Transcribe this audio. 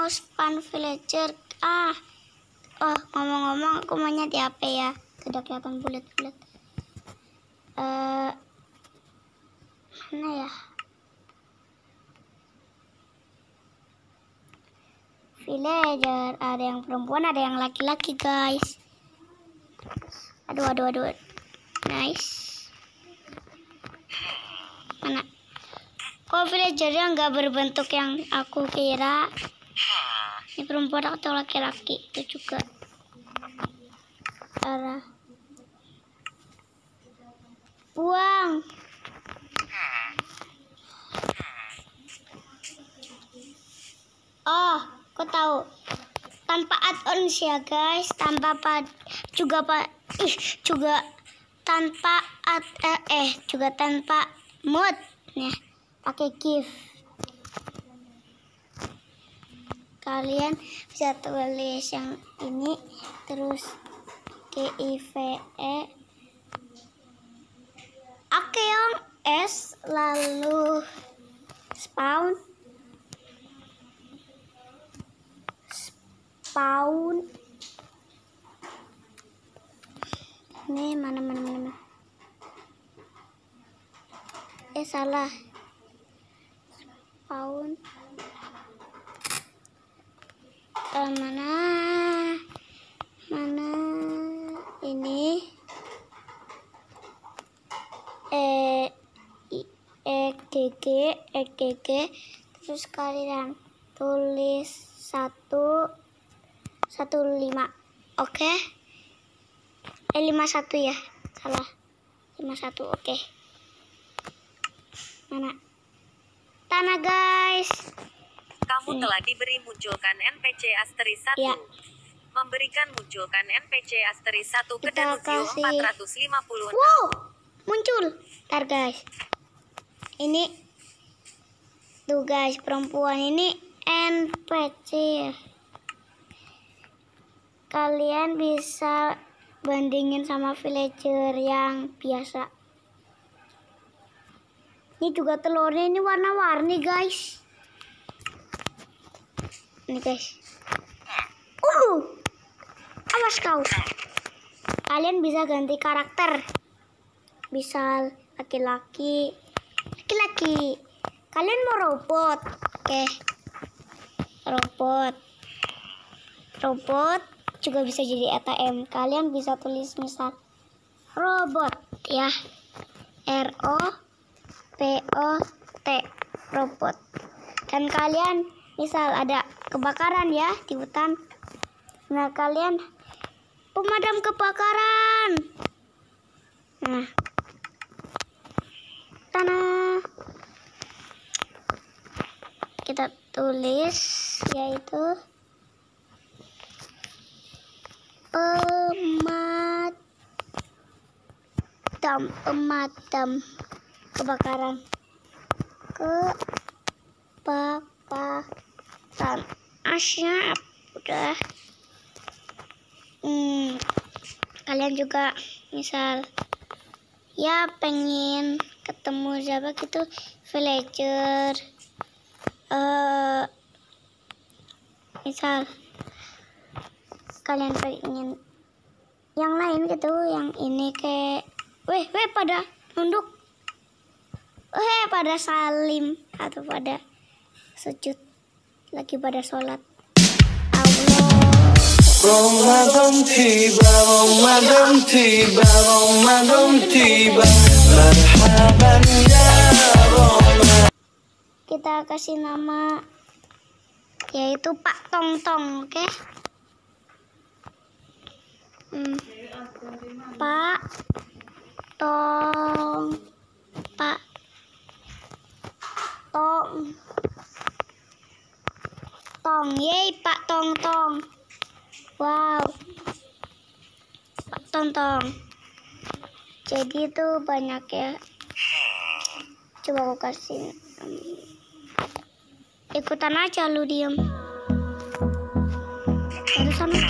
mau spawn villager. Oh, ngomong-ngomong aku maunya di HP ya. Udah kelihatan bulat-bulat. Mana ya? Villager, ada yang perempuan, ada yang laki-laki, guys. Aduh. Nice. Mana? Kok villagernya nggak berbentuk yang aku kira? Ini perempuan atau laki-laki? Itu juga. Buang. Oh, kau tahu? Tanpa add-ons ya, guys. Tanpa juga tanpa mod ya. Pakai gift. Kalian bisa tulis yang ini terus GIVE Akeong S lalu spawn ini mana salah spawn mana ini EGG terus kalian tulis 115. Oke. 51 ya, salah 51. Oke. Mana tanah, guys? Kamu telah diberi munculkan NPC Asteri 1 ya. Memberikan munculkan NPC Asteri 1 ke Danuvio 450. Wow, muncul. Ntar, guys, ini tuh, guys, perempuan ini NPC. Kalian bisa bandingin sama villager yang biasa. Ini juga telurnya ini warna-warni, guys. Ini, guys. Awas kau. Kalian bisa ganti karakter. Bisa laki-laki. Kalian mau robot? Oke. Robot juga bisa jadi ATM. Kalian bisa tulis misal robot ya. ROBOT robot. Dan kalian misal ada kebakaran ya di hutan. Nah, kalian pemadam kebakaran. Nah, tanah. Kita tulis yaitu pemadam kebakaran. Siap, udah. Kalian juga misal ya pengen ketemu siapa gitu villager, misal kalian pengen yang lain gitu, yang ini kayak pada nunduk, pada salim atau pada sujud, lagi pada sholat. Ramadan tiba, marhaban ya Ramadan. Kita kasih nama yaitu Pak Tong-tong, oke? Pak Tong, yeay, Pak Tong-tong. Wow, Pak Tong-tong. Jadi itu banyak ya. Coba aku kasih. Ikutan aja lu, diem. Jatuh sana.